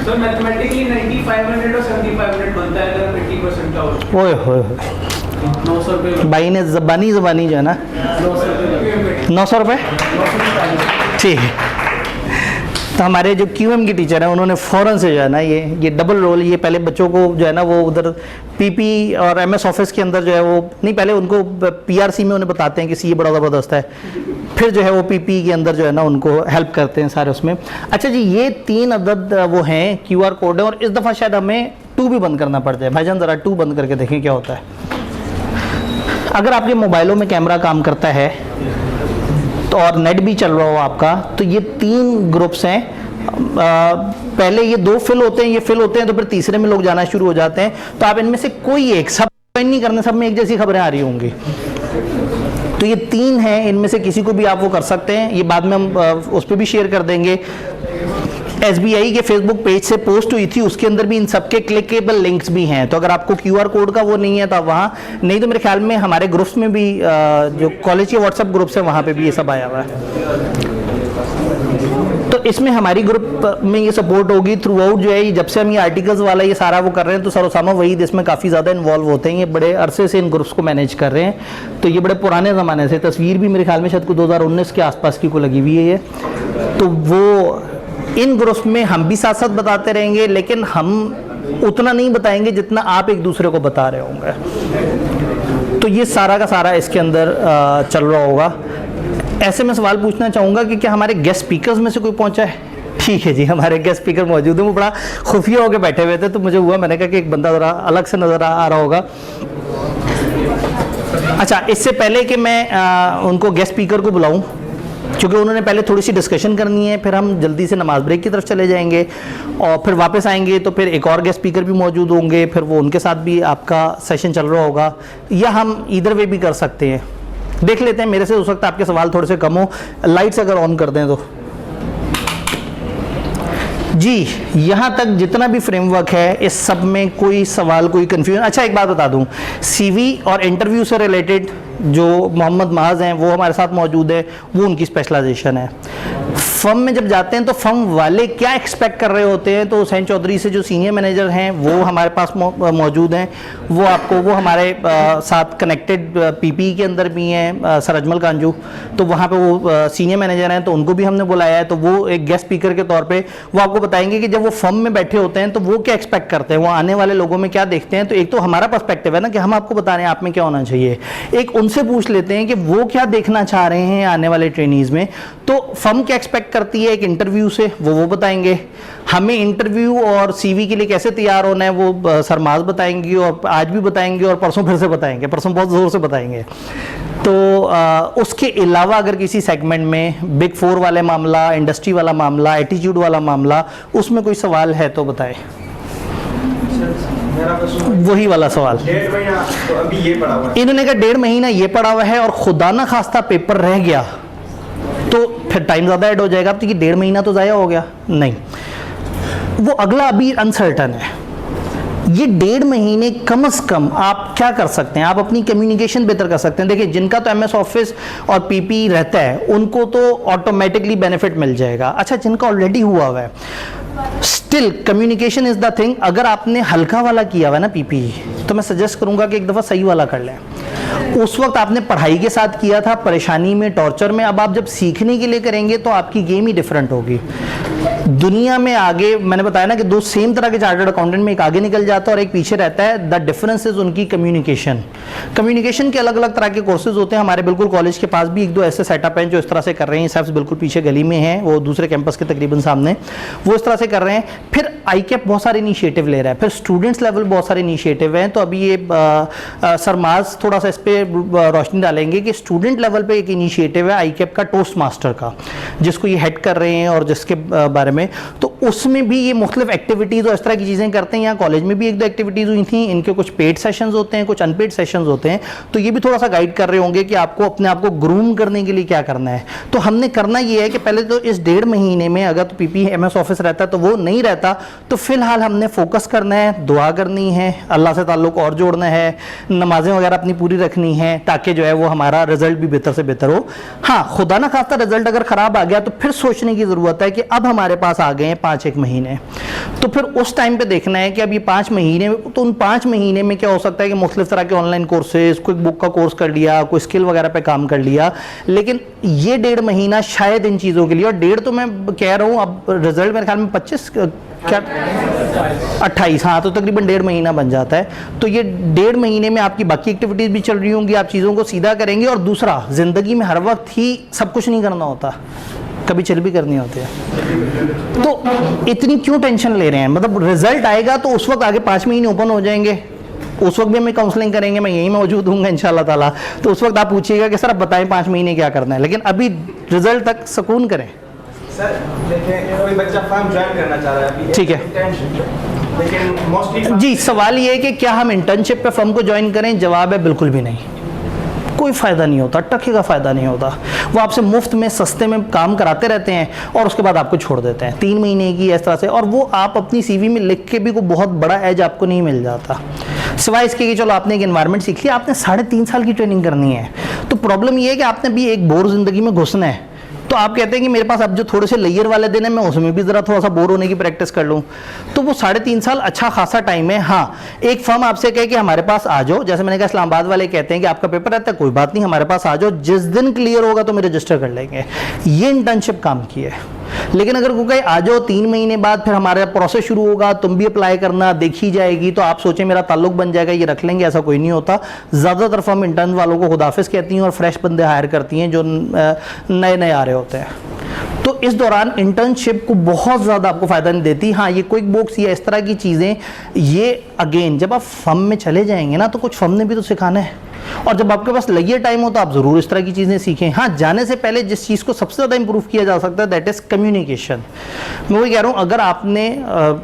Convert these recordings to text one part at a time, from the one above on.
तो मैथमेटिकली 9500 और 7500 बनता है अगर 80% का हो। ओए होए 900 रुपये। भाई ने ज़बानी जो है ना 900 रुपये। 900 रुपये, ठीक है। तो हमारे जो क्यूएम की टीचर हैं उन्होंने फ़ौरन से जो है ना ये डबल रोल, ये पहले बच्चों को जो है ना वो उधर पीपी और एमएस ऑफिस के अंदर जो है वो नहीं, पहले उनको पीआरसी में उन्हें बताते हैं कि सी ये बड़ा ज़बरदस्त है, फिर जो है वो पीपी के अंदर जो है ना उनको हेल्प करते हैं सारे उसमें। अच्छा जी, ये 3 अदद वो हैं क्यूआर कोड है, और इस दफ़ा शायद हमें 2 भी बंद करना पड़ जाए। भाईजान ज़रा 2 बंद करके देखें क्या होता है। अगर आपके मोबाइलों में कैमरा काम करता है तो और नेट भी चल रहा हो आपका, तो ये 3 ग्रुप्स हैं। पहले ये 2 फिल होते हैं, ये फिल होते हैं तो फिर तीसरे में लोग जाना शुरू हो जाते हैं। तो आप इनमें से कोई एक, सब नहीं करना, सब में एक जैसी खबरें आ रही होंगी। तो ये 3 हैं, इनमें से किसी को भी आप वो कर सकते हैं। ये बाद में हम उस पर भी शेयर कर देंगे। SBI के फेसबुक पेज से पोस्ट हुई थी, उसके अंदर भी इन सबके क्लिकेबल लिंक्स भी हैं। तो अगर आपको QR कोड का वो नहीं है तो आप वहाँ, नहीं तो मेरे ख्याल में हमारे ग्रुप्स में भी जो कॉलेज के व्हाट्सएप ग्रुप्स हैं वहाँ पे भी ये सब आया हुआ है। तो इसमें हमारी ग्रुप में ये सपोर्ट होगी थ्रू आउट। जो है जब से हम ये आर्टिकल्स वाला ये सारा वो कर रहे हैं, तो सर उसामा वहीद इसमें काफ़ी ज़्यादा इन्वॉल्व होते हैं। ये बड़े अरसे से इन ग्रुप्स को मैनेज कर रहे हैं। तो ये बड़े पुराने ज़माने से, तस्वीर भी मेरे ख्याल में शायद को 2019 के आसपास की को लगी हुई है ये। तो वो इन ग्रुप्स में हम भी साथ साथ बताते रहेंगे, लेकिन हम उतना नहीं बताएंगे जितना आप एक दूसरे को बता रहे होंगे। तो ये सारा का सारा इसके अंदर चल रहा होगा। ऐसे में सवाल पूछना चाहूँगा कि क्या हमारे गेस्ट स्पीकर्स में से कोई पहुँचा है? ठीक है जी, हमारे गेस्ट स्पीकर मौजूद हैं। वो बड़ा खुफिया होकर बैठे हुए थे, तो मुझे हुआ, मैंने कहा कि एक बंदा ज़रा अलग से नज़र आ रहा होगा। अच्छा, इससे पहले कि मैं उनको गेस्ट स्पीकर को बुलाऊँ, क्योंकि उन्होंने पहले थोड़ी सी डिस्कशन करनी है, फिर हम जल्दी से नमाज ब्रेक की तरफ चले जाएंगे और फिर वापस आएंगे तो फिर एक और गेस्ट स्पीकर भी मौजूद होंगे, फिर वो उनके साथ भी आपका सेशन चल रहा होगा, या हम इधर वे भी कर सकते हैं। देख लेते हैं, मेरे से हो सकता है आपके सवाल थोड़े से कम हो। लाइट्स अगर ऑन कर दें तो जी, यहाँ तक जितना भी फ्रेमवर्क है इस सब में कोई सवाल, कोई कन्फ्यूजन। अच्छा, एक बात बता दूँ, CV और इंटरव्यू से रिलेटेड जो मोहम्मद महाज हैं वो हमारे साथ मौजूद है, वो उनकी स्पेशलाइजेशन है। फर्म में जब जाते हैं तो फर्म वाले क्या एक्सपेक्ट कर रहे होते हैं, तो हुसैन चौधरी से जो सीनियर मैनेजर हैं वो हमारे पास मौजूद हैं। वो आपको, वो हमारे साथ कनेक्टेड PPE के अंदर भी हैं, सर अजमल कांजू, तो वहाँ पे वो सीनियर मैनेजर हैं, तो उनको भी हमने बुलाया है। तो वो एक गेस्ट स्पीकर के तौर पे वो आपको बताएंगे कि जब वो फर्म में बैठे होते हैं तो वो क्या एक्सपेक्ट करते हैं, वो आने वाले लोगों में क्या देखते हैं। तो एक तो हमारा पर्सपेक्टिव है ना कि हम आपको बता रहे हैं आप में क्या होना चाहिए, एक उनसे पूछ लेते हैं कि वो क्या देखना चाह रहे हैं आने वाले ट्रेनीज़ में। तो फर्म क्या एक्सपेक्ट करती है एक इंटरव्यू से, वो बताएंगे। हमें इंटरव्यू और CV के लिए कैसे तैयार होना है वो सरमाज बताएंगी, और आज भी बताएंगे और परसों फिर से बताएंगे, परसों बहुत ज़ोर से बताएंगे। तो उसके अलावा अगर किसी सेगमेंट में Big 4 वाले मामला, इंडस्ट्री वाला मामला, एटीट्यूड वाला मामला, उसमें कोई सवाल है तो बताएं। वही वाला सवाल, 1.5 महीना तो अभी ये पड़ा हुआ है। इन्होंने कहा 1.5 महीना ये पड़ा हुआ है और खुदा ना खास्ता पेपर रह गया तो फिर टाइम ज़्यादा ऐड हो जाएगा। अब तो कि 1.5 महीना तो ज़ाया हो गया, नहीं, वो अगला अभी अनसर्टन है। ये 1.5 महीने कम से कम आप क्या कर सकते हैं, आप अपनी कम्युनिकेशन बेहतर कर सकते हैं। देखिए, जिनका तो MS ऑफिस और PPE रहता है उनको तो ऑटोमेटिकली बेनिफिट मिल जाएगा। अच्छा, जिनका ऑलरेडी हुआ हुआ है, still communication is the thing. अगर आपने हल्का वाला किया हुआ है ना PPE, तो मैं सजेस्ट करूंगा कि एक दफ़ा सही वाला कर लें। उस वक्त आपने पढ़ाई के साथ किया था, परेशानी में, टॉर्चर में। अब आप जब सीखने के लिए करेंगे तो आपकी गेम ही डिफरेंट होगी। दुनिया में आगे, मैंने बताया ना कि 2 सेम तरह के चार्टर्ड अकाउंटेंट में एक आगे निकल जाता है और एक पीछे रहता है। द डिफरेंस इज उनकी कम्युनिकेशन। कम्युनिकेशन के अलग अलग तरह के कोर्सेज होते हैं। हमारे बिल्कुल कॉलेज के पास भी 1-2 ऐसे सेटअप हैं जो इस तरह से कर रहे हैं। सब बिल्कुल पीछे गली में हैं, वो दूसरे कैंपस के तकरीबन सामने, वो इस तरह से कर रहे हैं। फिर ICAP बहुत सारे इनिशिएटिव ले रहा है, फिर स्टूडेंट्स लेवल बहुत सारे इनिशिएटिव हैं। तो अभी ये सरमाज थोड़ा सा इस पर रोशनी डालेंगे कि स्टूडेंट लेवल पे एक इनिशिएटिव है ICAP का, टोस्ट मास्टर का, जिसको ये हेड कर रहे हैं और जिसके बारे में, तो उसमें भी ये मुख्तलिफ एक्टिविटीज़ और इस तरह की चीज़ें करते हैं। यहाँ कॉलेज में भी 1-2 एक्टिविटीज़ हुई थी, इनके कुछ पेड सेशंस होते हैं, कुछ अनपेड सेशंस होते हैं। तो ये भी थोड़ा सा गाइड कर रहे होंगे कि आपको अपने आप को ग्रूम करने के लिए क्या करना है। तो हमने करना ये है कि पहले तो इस 1.5 महीने में अगर तो PPE MS ऑफिस रहता तो वो नहीं रहता, तो फिलहाल हमने फोकस करना है, दुआ करनी है, अल्लाह से ताल्लुक़ और जोड़ना है, नमाजें वगैरह अपनी पूरी रखनी है, ताकि जो है वो हमारा रिजल्ट भी बेहतर से बेहतर हो। हाँ, खुदा ना खास्ता रिजल्ट अगर ख़राब आ गया तो फिर सोचने की ज़रूरत है कि अब हमारे पास आ गए हैं 5 एक महीने, तो फिर उस टाइम पे देखना है कि अब ये 5 महीने, तो उन 5 महीने में क्या हो सकता है कि मुख्तलिफ तरह के ऑनलाइन कोर्सेज, क्विक बुक का कोर्स कर लिया, कोई स्किल वगैरह पे काम कर लिया, लेकिन ये 1.5 महीना शायद इन चीज़ों के लिए, और 1.5 तो मैं कह रहा हूँ, अब रिजल्ट मेरे ख्याल में 25 क्या 28, हाँ, तो तकरीबन 1.5 महीना बन जाता है। तो ये 1.5 महीने में आपकी बाकी एक्टिविटीज़ भी चल रही होंगी, आप चीज़ों को सीधा करेंगे। और दूसरा, ज़िंदगी में हर वक्त ही सब कुछ नहीं करना होता, कभी चिल भी करनी होती है। तो इतनी क्यों टेंशन ले रहे हैं? मतलब रिजल्ट आएगा तो उस वक्त आगे 5 महीने ओपन हो जाएंगे, उस वक्त भी हमें काउंसलिंग करेंगे, मैं यहीं मौजूद हूँगा इंशाल्लाह ताला। तो उस वक्त आप पूछिएगा कि सर आप बताएं 5 महीने क्या करना है, लेकिन अभी रिजल्ट तक सुकून करें। सर देखिए, कोई बच्चा फर्म ज्वाइन करना चाह रहा है अभी, ठीक है, लेकिन मोस्टली जी सवाल ये है कि क्या हम इंटर्नशिप पे फर्म को ज्वाइन करें? जवाब है बिल्कुल भी नहीं, कोई फ़ायदा नहीं होता, टके का फ़ायदा नहीं होता। वो आपसे मुफ्त में सस्ते में काम कराते रहते हैं और उसके बाद आपको छोड़ देते हैं 3 महीने की इस तरह से, और वो आप अपनी CV में लिख के भी कोई बहुत बड़ा एज आपको नहीं मिल जाता, सिवाय इसके कि चलो आपने एक एनवायरनमेंट सीख लिया। आपने 3.5 साल की ट्रेनिंग करनी है। तो प्रॉब्लम ये है कि आपने भी एक बोर ज़िंदगी में घुसना है, तो आप कहते हैं कि मेरे पास अब जो थोड़े से लेयर वाले दिन है, मैं उसमें भी ज़रा थोड़ा सा बोर होने की प्रैक्टिस कर लूँ। तो वो 3.5 साल अच्छा खासा टाइम है। हाँ, एक फर्म आपसे कहे कि हमारे पास आ जाओ, जैसे मैंने कहा इस्लामाबाद वाले कहते हैं कि आपका पेपर रहता है, कोई बात नहीं, हमारे पास आ जाओ, जिस दिन क्लियर होगा तो मैं रजिस्टर कर लेंगे। ये इंटर्नशिप काम की है। लेकिन अगर कोई कहे आ जाओ 3 महीने बाद फिर हमारा प्रोसेस शुरू होगा, तुम भी अप्लाई करना, देखी जाएगी, तो आप सोचें मेरा ताल्लुक बन जाएगा, ये रख लेंगे, ऐसा कोई नहीं होता। ज़्यादातर फर्म इंटर्न वालों को खुदाफिज कहती हैं और फ्रेश बंदे हायर करती हैं जो नए नए आ रहे होते हैं। तो इस दौरान इंटर्नशिप को बहुत ज़्यादा आपको फ़ायदा नहीं देती। हाँ, ये क्विक बुक्स या इस तरह की चीज़ें, ये अगेन जब आप फर्म में चले जाएंगे ना, तो कुछ फर्म ने भी तो सिखाना है, और जब आपके पास लगे टाइम हो तो आप ज़रूर इस तरह की चीज़ें सीखें। हाँ, जाने से पहले जिस चीज़ को सबसे ज़्यादा इंप्रूव किया जा सकता है दैट इज़ कम्युनिकेशन। मैं वही कह रहा हूँ, अगर आपने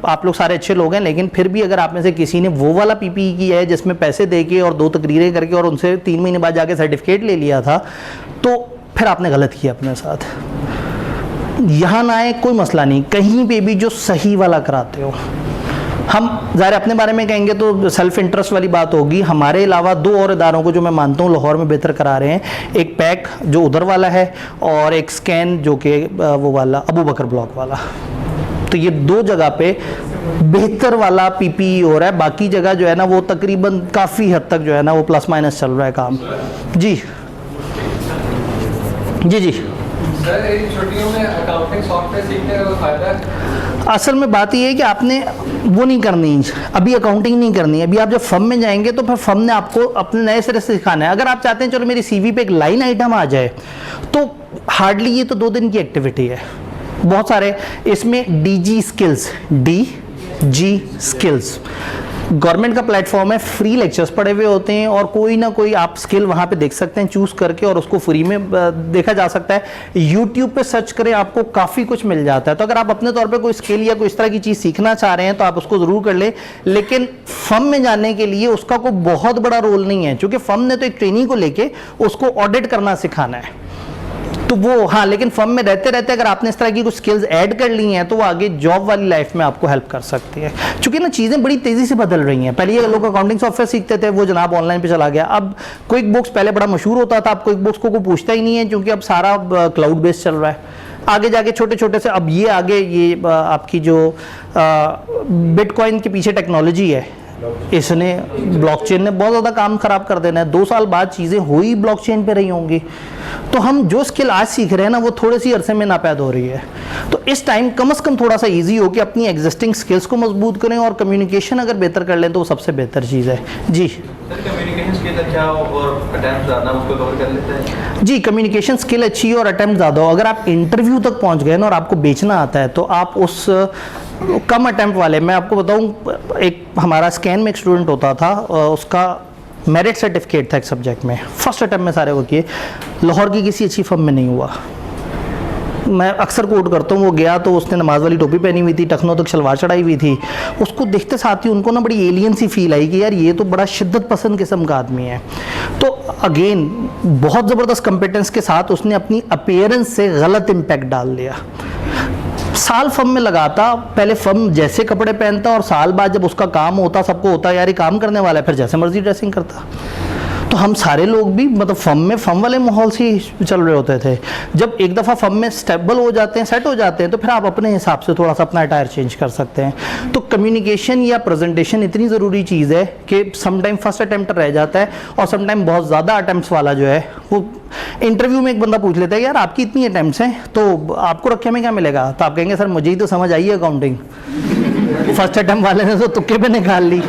आप लोग सारे अच्छे लोग हैं, लेकिन फिर भी अगर आप में से किसी ने वो वाला PPE किया है जिसमें पैसे दे के और 2 तकरीरें करके और उनसे 3 महीने बाद जाके सर्टिफिकेट ले लिया था, तो फिर आपने गलत किया अपने साथ। यहाँ ना आए, कोई मसला नहीं, कहीं पे भी जो सही वाला कराते हो। हम ज़ाहिर अपने बारे में कहेंगे तो सेल्फ इंटरेस्ट वाली बात होगी। हमारे अलावा 2 और इदारों को जो मैं मानता हूँ लाहौर में बेहतर करा रहे हैं, एक पैक जो उधर वाला है और एक स्कैन जो कि वो वाला अबू बकर ब्लॉक वाला। तो ये 2 जगह पे बेहतर वाला PPE हो रहा है। बाकी जगह जो है ना वो तकरीबन काफ़ी हद तक जो है ना वो प्लस माइनस चल रहा है काम। जी जी जी सर, इन छुट्टियों में अकाउंटिंग सॉफ्टवेयर सीखने का फायदा है? असल में बात ये है कि आपने वो नहीं करनी, अभी अकाउंटिंग नहीं करनी है। अभी आप जब फर्म में जाएंगे तो फिर फर्म ने आपको अपने नए सिरे से सिखाना है। अगर आप चाहते हैं चलो मेरी CV पे एक लाइन आइटम आ जाए, तो हार्डली ये तो 2 दिन की एक्टिविटी है। बहुत सारे इसमें DG स्किल्स गवर्नमेंट का प्लेटफॉर्म है, फ्री लेक्चर्स पड़े हुए होते हैं और कोई ना कोई आप स्किल वहाँ पे देख सकते हैं चूज़ करके, और उसको फ्री में देखा जा सकता है। यूट्यूब पे सर्च करें, आपको काफ़ी कुछ मिल जाता है। तो अगर आप अपने तौर पे कोई स्किल या कोई इस तरह की चीज़ सीखना चाह रहे हैं तो आप उसको ज़रूर कर लें। लेकिन फर्म में जाने के लिए उसका कोई बहुत बड़ा रोल नहीं है, क्योंकि फर्म ने तो एक ट्रेनिंग को लेके उसको ऑडिट करना सिखाना है। तो वो हाँ, लेकिन फर्म में रहते रहते अगर आपने इस तरह की कुछ स्किल्स ऐड कर ली हैं तो वो आगे जॉब वाली लाइफ में आपको हेल्प कर सकती है। क्योंकि ना चीज़ें बड़ी तेज़ी से बदल रही हैं। पहले ये लोग अकाउंटिंग सॉफ्टवेयर सीखते थे, वो जनाब ऑनलाइन पे चला गया। अब क्विक बुक्स पहले बड़ा मशहूर होता था, अब क्विक बुक्स को कोई पूछता ही नहीं है, क्योंकि अब सारा क्लाउड बेस्ड चल रहा है। आगे जाके छोटे छोटे से अब ये आगे ये आपकी जो बिटकॉइन के पीछे टेक्नोलॉजी है, इसने ब्लॉकचेन ने बहुत ज़्यादा काम ख़राब कर देना है। 2 साल बाद चीज़ें हुई ब्लॉकचेन पे रही होंगी, तो हम जो स्किल आज सीख रहे हैं ना वो थोड़े सी अरसे में नापैद हो रही है। तो इस टाइम कम से कम थोड़ा सा इजी हो कि अपनी एग्जिस्टिंग स्किल्स को मजबूत करें, और कम्युनिकेशन अगर बेहतर कर लें तो वो सबसे बेहतर चीज़ है। जी कम्युनिकेशन स्किल अच्छा हो और अटेम्प्ट ज़्यादा, उसको कवर कर लेते हैं। जी, कम्युनिकेशन स्किल अच्छी हो और अटेम्प्ट ज़्यादा हो। अगर आप इंटरव्यू तक पहुंच गए ना और आपको बेचना आता है तो आप उस कम अटेम्प्ट वाले, मैं आपको बताऊं, एक हमारा स्कैन में एक स्टूडेंट होता था, उसका मेरिट सर्टिफिकेट था एक सब्जेक्ट में, फर्स्ट अटेम्प्ट में सारे वो किए, लाहौर की किसी अच्छी फर्म में नहीं हुआ। मैं अक्सर कोट करता हूँ, वो गया तो उसने नमाज वाली टोपी पहनी हुई थी, टखनों तक शलवार चढ़ाई हुई थी। उसको देखते साथ ही उनको ना बड़ी एलियन सी फील आई कि यार ये तो बड़ा शिद्दत पसंद किस्म का आदमी है। तो अगेन बहुत ज़बरदस्त कॉम्पिटेंस के साथ उसने अपनी अपीयरेंस से गलत इम्पैक्ट डाल दिया। साल फर्म में लगाता, पहले फर्म जैसे कपड़े पहनता और साल बाद जब उसका काम होता, सबको होता यार ये काम करने वाला है, फिर जैसे मर्जी ड्रेसिंग करता। तो हम सारे लोग भी मतलब फर्म वाले माहौल से ही चल रहे होते थे। जब एक दफ़ा फर्म में स्टेबल हो जाते हैं, सेट हो जाते हैं, तो फिर आप अपने हिसाब से थोड़ा सा अपना अटायर चेंज कर सकते हैं। तो कम्युनिकेशन या प्रेजेंटेशन इतनी ज़रूरी चीज़ है कि समटाइम फर्स्ट अटैम्प्ट रह जाता है, और समटाइम बहुत ज़्यादा अटैम्प्ट्स वाला जो है वो इंटरव्यू में एक बंदा पूछ लेता है यार आपकी इतनी अटैम्प्ट्स हैं तो आपको रखे में क्या मिलेगा, तो आप कहेंगे सर मुझे ही तो समझ आई है अकाउंटिंग, फर्स्ट अटैम्प्ट वाले ने तो तुक्के पे निकाल ली।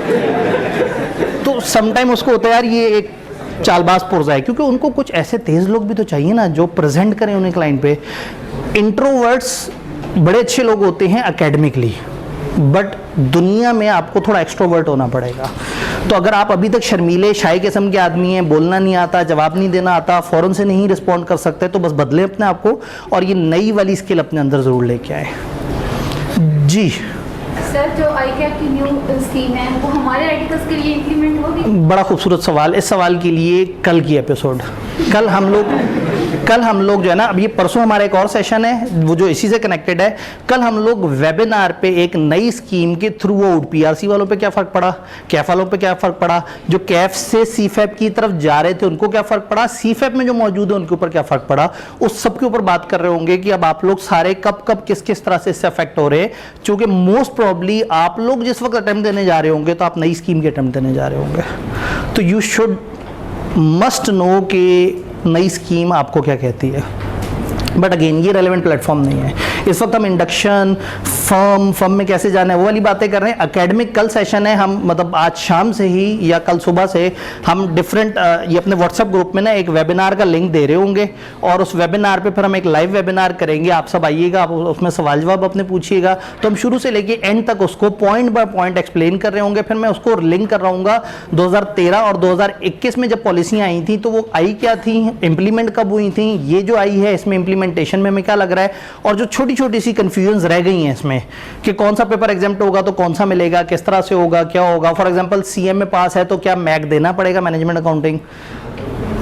तो समटाइम उसको होता है यार ये एक चालबाज पुर्जा है, क्योंकि उनको कुछ ऐसे तेज लोग भी तो चाहिए ना जो प्रेजेंट करें उन्हें क्लाइंट पे। इंट्रोवर्ट्स बड़े अच्छे लोग होते हैं एकेडमिकली, बट दुनिया में आपको थोड़ा एक्सट्रोवर्ट होना पड़ेगा। तो अगर आप अभी तक शर्मीले शाय किस्म के आदमी हैं, बोलना नहीं आता, जवाब नहीं देना आता, फ़ौरन से नहीं रिस्पॉन्ड कर सकते, तो बस बदलें अपने आप को और ये नई वाली स्किल अपने अंदर ज़रूर लेके आए। जी सर, जो ICAP की न्यू स्कीम है वो हमारे आर्टिकल्स के लिए इम्प्लीमेंट होगी? बड़ा खूबसूरत सवाल। इस सवाल के लिए कल की एपिसोड, कल हम लोग जो है ना, अब ये परसों हमारा एक और सेशन है वो जो इसी से कनेक्टेड है। कल हम लोग वेबिनार पे एक नई स्कीम के थ्रू आउट PRC वालों पे क्या फ़र्क पड़ा, कैफ वालों पे क्या फ़र्क पड़ा, जो कैफ से CFAP की तरफ जा रहे थे उनको क्या फ़र्क पड़ा, CFAP में जो मौजूद है उनके ऊपर क्या फ़र्क पड़ा, उस सब के ऊपर बात कर रहे होंगे कि अब आप लोग सारे कब कब किस किस तरह से इससे अफेक्ट हो रहे हैं। चूँकि मोस्ट प्रॉब्ली आप लोग जिस वक्त अटैम्प्ट देने जा रहे होंगे तो आप नई स्कीम के अटैम्प्ट देने जा रहे होंगे, तो यू शुड मस्ट नो कि नई स्कीम आपको क्या कहती है। बट अगेन ये रेलेवेंट प्लेटफॉर्म नहीं है इस वक्त। हम इंडक्शन फर्म में कैसे जाना है वो वाली बातें कर रहे हैं। एकेडमिक कल सेशन है, हम मतलब आज शाम से ही या कल सुबह से हम डिफरेंट ये अपने व्हाट्सएप ग्रुप में ना एक वेबिनार का लिंक दे रहे होंगे, और उस वेबिनार पे फिर हम एक लाइव वेबिनार करेंगे। आप सब आइएगा, आप उसमें सवाल जवाब अपने पूछिएगा। तो हम शुरू से लेके एंड तक उसको पॉइंट बाय पॉइंट एक्सप्लेन कर रहे होंगे। फिर मैं उसको लिंक कर रहा हूँ 2013 और 2021 में जब पॉलिसियाँ आई थी तो वो आई क्या थी, इम्प्लीमेंट कब हुई थी, ये जो आई है इसमें इम्प्लीमेंटेशन में हमें क्या लग रहा है, और जो छोटी छोटी सी कन्फ्यूजन रह गई हैं इसमें कि कौन सा पेपर एग्जाम्प्ट होगा तो कौन सा मिलेगा, किस तरह से होगा, क्या होगा। फॉर एग्जांपल CM में पास है तो क्या मैक देना पड़ेगा मैनेजमेंट अकाउंटिंग,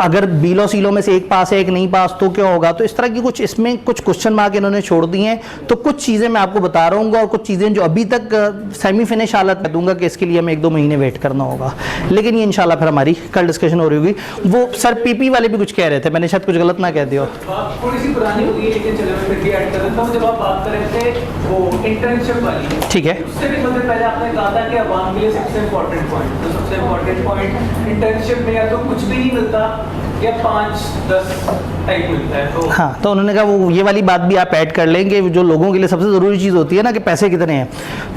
अगर बीलो सीलो में से एक पास है एक नहीं पास तो क्या होगा। तो इस तरह की कुछ इसमें कुछ क्वेश्चन मार्क इन्होंने छोड़ दिए हैं। तो कुछ चीज़ें मैं आपको बता रहा हूँ और कुछ चीज़ें जो अभी तक सेमी फिनिश हालत में दूंगा कि इसके लिए हमें 1-2 महीने वेट करना होगा, लेकिन ये इंशाल्लाह फिर हमारी कल डिस्कशन हो रही होगी। वो सर PP वाले भी कुछ कह रहे थे, मैंने शायद कुछ गलत ना कह दिया। बात थोड़ी सी पुरानी हो गई है, लेकिन चलो मैं फिर भी ऐड कर देता हूँ। जब आप बात कर रहे थे वो इंटर्नशिप वाली, ठीक है, उससे भी मतलब पहले आपने कहा था कि अवाम के लिए सबसे इम्पोर्टेंट पॉइंट, तो सबसे इम्पोर्टेंट पॉइंट इंटर्नशिप में या तो कुछ भी नहीं मिलता या 5-10 टाइप मिलता है। तो हाँ, तो उन्होंने कहा वो ये वाली बात भी आप ऐड कर लेंगे। जो लोगों के लिए सबसे ज़रूरी चीज़ होती है ना कि पैसे कितने हैं,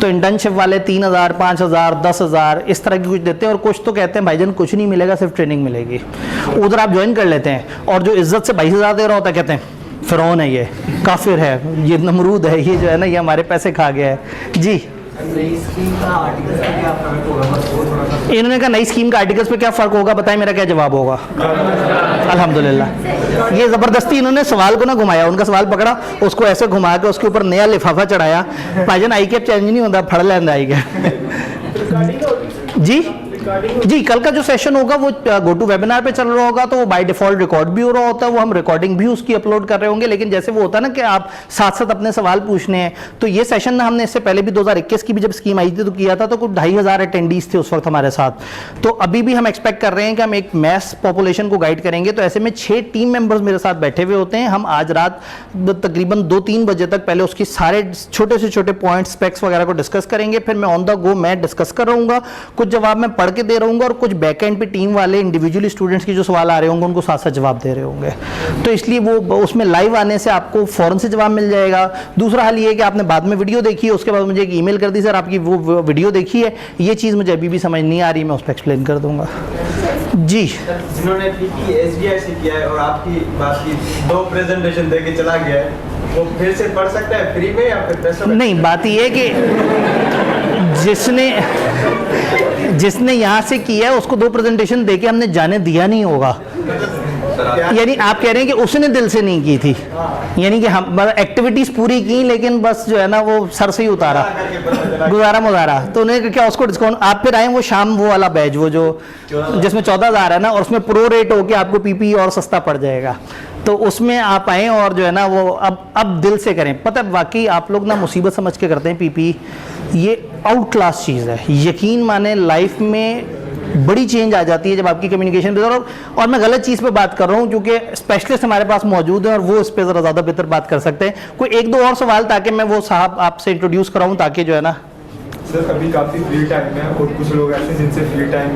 तो इंटर्नशिप वाले 3,000, 5,000, 10,000 इस तरह की कुछ देते हैं, और कुछ तो कहते हैं भाईजान कुछ नहीं मिलेगा, सिर्फ ट्रेनिंग मिलेगी। उधर आप ज्वाइन कर लेते हैं और जो इज्जत से 22,000 दे रहा होता है कहते हैं फ़िरौन है, ये काफिर है, ये नमरूद है, ये जो है ना ये हमारे पैसे खा गया है। जी, इन्होंने कहा नई स्कीम का आर्टिकल्स पे क्या फ़र्क होगा, बताएं मेरा क्या जवाब होगा। अल्हम्दुलिल्लाह, ये ज़बरदस्ती इन्होंने सवाल को ना घुमाया, उनका सवाल पकड़ा, उसको ऐसे घुमा के उसके ऊपर नया लिफाफा चढ़ाया। भाईजान ICAP चेंज नहीं होता, फड़ लेंदा ICAP। जी, कल का जो सेशन होगा वो GoTo वेबिनार पे चल रहा होगा, तो वो बाय डिफॉल्ट रिकॉर्ड भी हो रहा होता है, वो हम रिकॉर्डिंग भी उसकी अपलोड कर रहे होंगे। लेकिन जैसे वो होता है ना कि आप साथ साथ अपने सवाल पूछने हैं, तो ये सेशन ना हमने इससे पहले भी 2021 की भी जब स्कीम आई थी तो किया था, तो कुछ 2,500 अटेंडीज थे उस वक्त हमारे साथ। तो अभी भी हम एक्सपेक्ट कर रहे हैं कि हम एक मैस पॉपुलेशन को गाइड करेंगे, तो ऐसे में 6 टीम मेंबर्स मेरे साथ बैठे हुए होते हैं। हम आज रात तकरीबन 2-3 बजे तक पहले उसकी सारे छोटे से छोटे पॉइंट्स स्पेक्स वगैरह को डिस्कस करेंगे, फिर मैं ऑन द गो मैं डिस्कस कर रहूँगा, कुछ जवाब मैं पढ़ के दे रहूँगा और कुछ बैकएंड पे टीम वाले इंडिविजुअली स्टूडेंट्स की जो सवाल आ रहे होंगे उनको साथ साथ जवाब दे रहे होंगे। तो इसलिए वो उसमें लाइव आने से आपको फ़ौरन से जवाब मिल जाएगा। दूसरा हल ये है कि आपने बाद में वीडियो देखी है, उसके बाद मुझे एक ईमेल कर दी सर आपकी वो वीडियो देखी है, ये चीज़ मुझे अभी भी समझ नहीं आ रही, मैं उस पर एक्सप्लेन कर दूँगा। जी, जिन्होंने PP SBI से किया है और आपकी बात की 2 प्रेजेंटेशन दे के चला गया है, वो फिर से पढ़ सकता है फ्री में या फिर पैसे में? नहीं, बात ये है कि जिसने यहाँ से किया है उसको 2 प्रेजेंटेशन देके हमने जाने दिया नहीं होगा। यानी आप कह रहे हैं कि उसने दिल से नहीं की थी, यानी कि हम एक्टिविटीज पूरी की लेकिन बस जो है ना वो सर से ही उतारा, गुजारा मुजारा। तो उन्हें क्या उसको डिस्काउंट आप फिर आए वो शाम वो वाला बैच वो जो जिसमें 14,000 है ना, और उसमें प्रो रेट होके आपको PP और सस्ता पड़ जाएगा, तो उसमें आप आएँ और जो है ना वो अब दिल से करें। पता है वाकई आप लोग ना मुसीबत समझ के करते हैं PP, ये आउट क्लास चीज़ है। यकीन माने लाइफ में बड़ी चेंज आ जाती है जब आपकी कम्युनिकेशन और मैं गलत चीज़ पे बात कर रहा हूँ क्योंकि स्पेशलिस्ट हमारे पास मौजूद हैं और वो इस पर ज़रा ज़्यादा बेहतर बात कर सकते हैं। कोई एक दो और सवाल ताकि मैं वो साहब आपसे इंट्रोड्यूस कराऊँ ताकि जो है ना। सर अभी काफ़ी फ्री टाइम है और कुछ लोग ऐसे जिनसे फ्री टाइम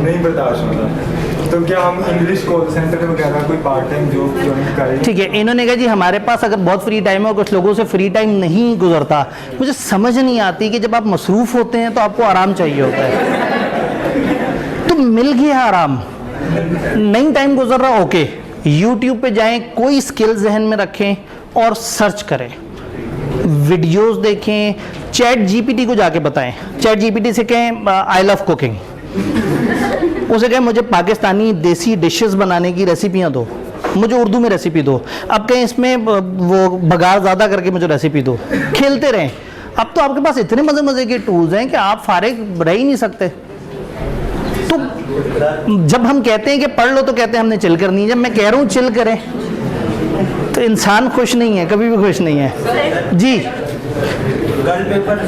नहीं बर्दाश्त होता, तो क्या हम इंग्लिश कॉल सेंटर वगैरह कोई पार्ट टाइम जॉब ज्वाइन करें? ठीक है, इन्होंने कहा जी हमारे पास अगर बहुत फ्री टाइम है और कुछ लोगों से फ्री टाइम नहीं गुजरता। मुझे समझ नहीं आती कि जब आप मसरूफ़ होते हैं तो आपको आराम चाहिए होता है, तो मिल गया आराम, नहीं टाइम गुजर रहा, ओके यूट्यूब पे जाएं, कोई स्किल जहन में रखें और सर्च करें, वीडियोस देखें, चैट जीपीटी को जाके बताएं, चैट जीपीटी से कहें आई लव कुकिंग, उसे कहें मुझे पाकिस्तानी देसी डिशेस बनाने की रेसिपियां दो, मुझे उर्दू में रेसिपी दो, अब कहें इसमें वो बगार ज़्यादा करके मुझे रेसिपी दो, खेलते रहें। अब तो आपके पास इतने मज़े मज़े के टूल्स हैं कि आप फारिग रह ही नहीं सकते। तो जब हम कहते हैं कि पढ़ लो तो कहते हैं हमने चिल करनी है, जब मैं कह रहा हूँ चिल करें तो इंसान खुश नहीं है, कभी भी खुश नहीं है जी। कल पेपर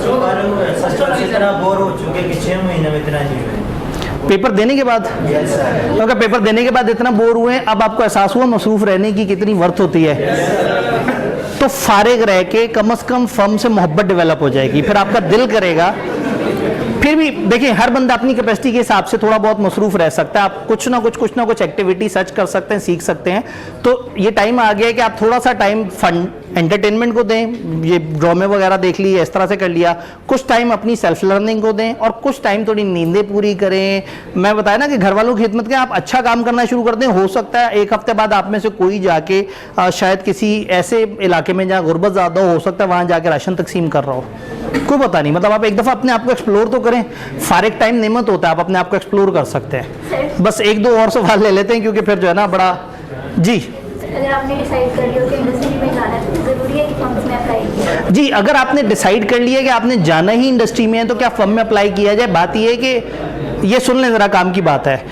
इतना बोर हो चुके कि 6 महीने में इतना नहीं। पेपर देने के बाद अगर पेपर देने के बाद इतना बोर हुए, अब आपको एहसास हुआ मसरूफ रहने की कितनी वर्थ होती है, तो फारिग रह के कम से कम फर्म से मोहब्बत डेवलप हो जाएगी, फिर आपका दिल करेगा। फिर भी देखिए हर बंदा अपनी कैपेसिटी के हिसाब से थोड़ा बहुत मसरूफ रह सकता है, आप कुछ ना कुछ एक्टिविटी सर्च कर सकते हैं, सीख सकते हैं। तो ये टाइम आ गया है कि आप थोड़ा सा टाइम फन एंटरटेनमेंट को दें, ये ड्रामे वगैरह देख लिए, इस तरह से कर लिया, कुछ टाइम अपनी सेल्फ लर्निंग को दें और कुछ टाइम थोड़ी नींदें पूरी करें। मैं बताया ना कि घर वालों की खिदमत के आप अच्छा काम करना शुरू कर दें, हो सकता है 1 हफ्ते बाद आप में से कोई जाके शायद किसी ऐसे इलाके में जहाँ गुर्बत ज़्यादा हो सकता है वहाँ जाके राशन तकसीम कर रहा हो, कोई पता नहीं। मतलब आप एक दफ़ा अपने आप को एक्सप्लोर तो करें, फारिग टाइम नेमत होता है, आप अपने आप को एक्सप्लोर कर सकते हैं। बस 1-2 और सवाल ले लेते हैं क्योंकि फिर जो है ना बड़ा जी। अगर आपने डिसाइड कर लिया कि इंडस्ट्री में जाना है तो ज़रूरी है कि फर्म्स में अप्लाई किया जी, अगर आपने डिसाइड कर लिया कि आपने जाना ही इंडस्ट्री में है तो क्या फर्म में अप्लाई किया जाए। बात यह है कि ये सुन लें ज़रा, काम की बात है।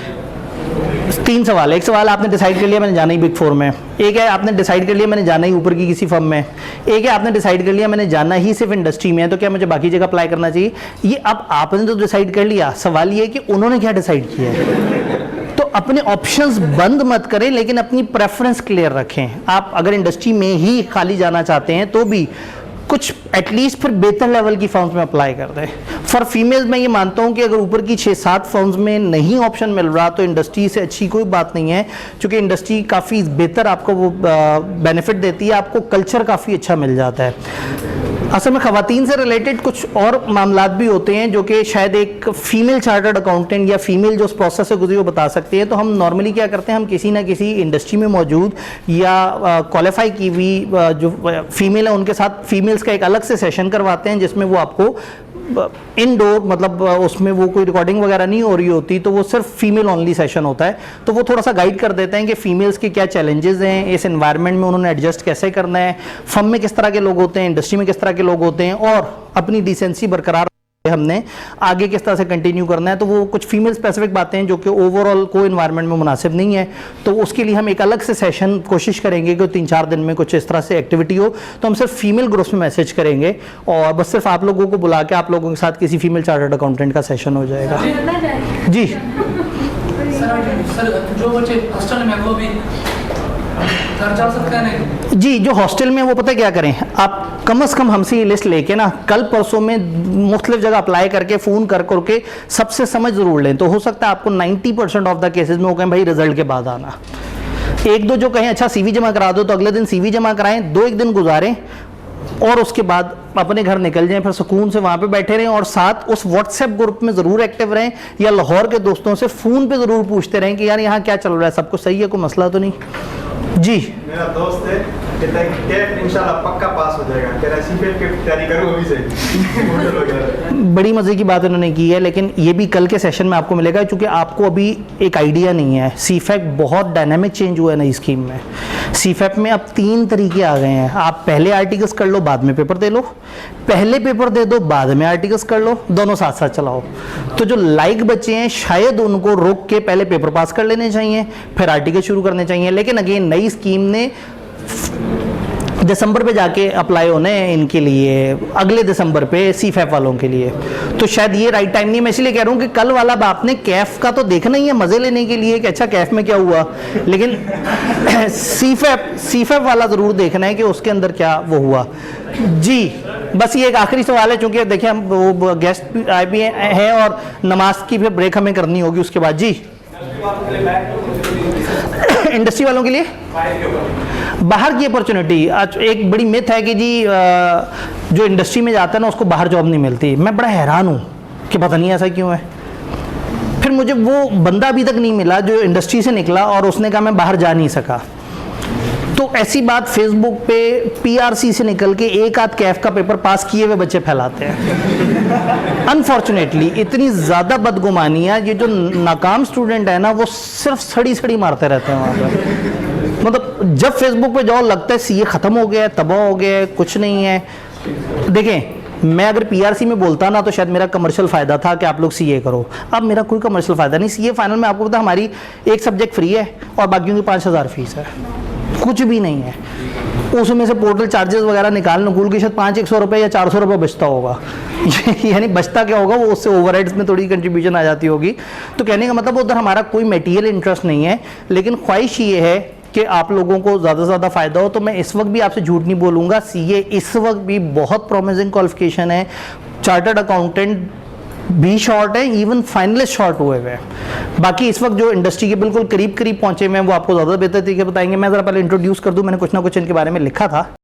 3 सवाल है। एक सवाल आपने डिसाइड कर लिया मैंने जाना ही बिग 4 में, एक है आपने डिसाइड कर लिया मैंने जाना ही ऊपर की किसी फर्म में, एक है आपने डिसाइड कर लिया मैंने जाना ही सिर्फ इंडस्ट्री में है, तो क्या मुझे बाकी जगह अप्लाई करना चाहिए। ये अब आपने तो डिसाइड कर लिया, सवाल ये है कि उन्होंने क्या डिसाइड किया है। तो अपने ऑप्शंस बंद मत करें लेकिन अपनी प्रेफरेंस क्लियर रखें। आप अगर इंडस्ट्री में ही खाली जाना चाहते हैं तो भी कुछ एटलीस्ट फिर बेहतर लेवल की फर्म्स में अप्लाई कर दें। फॉर फीमेल्स मैं ये मानता हूँ कि अगर ऊपर की 6-7 फर्म्स में नहीं ऑप्शन मिल रहा तो इंडस्ट्री से अच्छी कोई बात नहीं है, क्योंकि इंडस्ट्री काफ़ी बेहतर आपको वो बेनिफिट देती है, आपको कल्चर काफ़ी अच्छा मिल जाता है। असल में ख़वातीन से रिलेटेड कुछ और मामलात भी होते हैं जो कि शायद एक फ़ीमेल चार्टर्ड अकाउंटेंट या फीमेल जो उस प्रोसेस से गुजरी वो बता सकती है। तो हम नॉर्मली क्या करते हैं, हम किसी ना किसी इंडस्ट्री में मौजूद या क्वालिफाई की हुई जो फीमेल है उनके साथ फीमेल्स का एक अलग से सेशन करवाते हैं जिसमें वो आपको इनडोर, मतलब उसमें वो कोई रिकॉर्डिंग वगैरह नहीं हो रही होती, तो वो सिर्फ फीमेल ओनली सेशन होता है। तो वो थोड़ा सा गाइड कर देते हैं कि फीमेल्स के क्या चैलेंजेस हैं, इस एनवायरनमेंट में उन्होंने एडजस्ट कैसे करना है, फर्म में किस तरह के लोग होते हैं, इंडस्ट्री में किस तरह के लोग होते हैं और अपनी डिसेंसी बरकरार हमने आगे किस तरह से कंटिन्यू करना है। तो वो कुछ फीमेल स्पेसिफिक बातें हैं जो कि ओवरऑल को एनवायरनमेंट में मुनासिब नहीं है, तो उसके लिए हम एक अलग से सेशन कोशिश करेंगे कि 3-4 दिन में कुछ इस तरह से एक्टिविटी हो। तो हम सिर्फ फीमेल ग्रुप्स में मैसेज करेंगे और बस सिर्फ आप लोगों को बुला के आप लोगों के साथ किसी फीमेल चार्टर्ड अकाउंटेंट का सेशन हो जाएगा जी। सर जो बच्चे हॉस्टल में वो भी घर जा सकते हैं नहीं? जी, जो हॉस्टल में वो पता क्या करें, आप कम से कम हमसे ये लिस्ट लेके ना कल परसों में मुख्तलिफ जगह अप्लाई करके फ़ोन कर करके सबसे समझ ज़रूर लें, तो हो सकता है आपको 90% ऑफ द केसेस में वो कहें भाई रिजल्ट के बाद आना। 1-2 जो कहें अच्छा CV जमा करा दो, तो अगले दिन CV जमा कराएं, 2-1 दिन गुजारें और उसके बाद अपने घर निकल जाएं, फिर सुकून से वहाँ पे बैठे रहें और साथ उस व्हाट्सएप ग्रुप में ज़रूर एक्टिव रहें या लाहौर के दोस्तों से फ़ोन पे ज़रूर पूछते रहें कि यार यहाँ क्या चल रहा है, सब कुछ सही है, कोई मसला तो नहीं जी। मेरा दोस्त है कहता है कि टेट इंशाल्लाह पक्का पास हो जाएगा, कह रहा है सीफेट की तैयारी करूँ अभी से। बड़ी मज़े की बात उन्होंने की है, लेकिन ये भी कल के सेशन में आपको मिलेगा क्योंकि आपको अभी एक आइडिया नहीं है। सीफेट बहुत डायनामिक चेंज हुआ है नई स्कीम में। सीफेट में अब 3 तरीके आ गए हैं, आप पहले आर्टिकल्स कर लो बाद में पेपर दे लो, पहले पेपर दे दो बाद में आर्टिकल्स कर लो, दोनों साथ साथ चलाओ। तो जो लाइक बच्चे हैं शायद उनको रोक के पहले पेपर पास कर लेने चाहिए फिर आर्टिकल शुरू करने चाहिए। लेकिन अगेन नई स्कीम ने दिसंबर पे जाके अप्लाई होने हैं इनके लिए, अगले दिसंबर पे CFAP वालों के लिए। तो शायद ये राइट टाइम नहीं है। मैं इसलिए कह रहा हूँ कि कल वाला आपने कैफ का तो देखना ही है मज़े लेने के लिए कि अच्छा कैफ में क्या हुआ, लेकिन CFAP वाला ज़रूर देखना है कि उसके अंदर क्या वो हुआ। जी बस ये एक आखिरी सवाल है, चूँकि देखिए हम वो गेस्ट आए भी हैं और नमाज की फिर ब्रेक हमें करनी होगी उसके बाद। जी इंडस्ट्री वालों के लिए बाहर की अपॉर्चुनिटी, आज एक बड़ी मिथ है कि जी जो इंडस्ट्री में जाता है ना उसको बाहर जॉब नहीं मिलती। मैं बड़ा हैरान हूँ कि पता नहीं ऐसा क्यों है। फिर मुझे वो बंदा अभी तक नहीं मिला जो इंडस्ट्री से निकला और उसने कहा मैं बाहर जा नहीं सका। तो ऐसी बात फेसबुक पे PRC से निकल के एक आध कैफ का पेपर पास किए हुए बच्चे फैलाते हैं। अनफॉर्चुनेटली इतनी ज़्यादा बदगुमानी है, ये जो नाकाम स्टूडेंट है ना वो सिर्फ सड़ी मारते रहते हैं वहाँ पर। मतलब जब फेसबुक पे जाओ लगता है CA ख़त्म हो गया है, तबाह हो गया है, कुछ नहीं है। देखें मैं अगर PRC में बोलता ना तो शायद मेरा कमर्शियल फ़ायदा था कि आप लोग CA करो। अब मेरा कोई कमर्शियल फ़ायदा नहीं। CA फाइनल में आपको पता हमारी एक सब्जेक्ट फ्री है और बाकियों की 5000 फीस है, कुछ भी नहीं है। उसमें से पोर्टल चार्जेस वगैरह निकाल के शायद 500-100 रुपये या 400 रुपये बचता होगा। यानी बचता क्या होगा, वो उससे ओवरहेड्स में थोड़ी कंट्रीब्यूशन आ जाती होगी। तो कहने का मतलब उधर हमारा कोई मटेरियल इंटरेस्ट नहीं है, लेकिन ख्वाहिश ये है कि आप लोगों को ज़्यादा से ज़्यादा फ़ायदा हो। तो मैं इस वक्त भी आपसे झूठ नहीं बोलूँगा, CA इस वक्त भी बहुत प्रोमिसिंग क्वालिफिकेशन है। चार्टर्ड अकाउंटेंट भी शॉर्ट है, इवन फाइनलिस्ट शॉर्ट हुए हुए हैं। बाकी इस वक्त जो इंडस्ट्री के बिल्कुल करीब पहुंचे हुए हैं वो आपको ज़्यादा बेहतर तरीके बताएंगे। मैं ज़रा पहले इंट्रोड्यूस कर दूं, मैंने कुछ ना कुछ इनके बारे में लिखा था।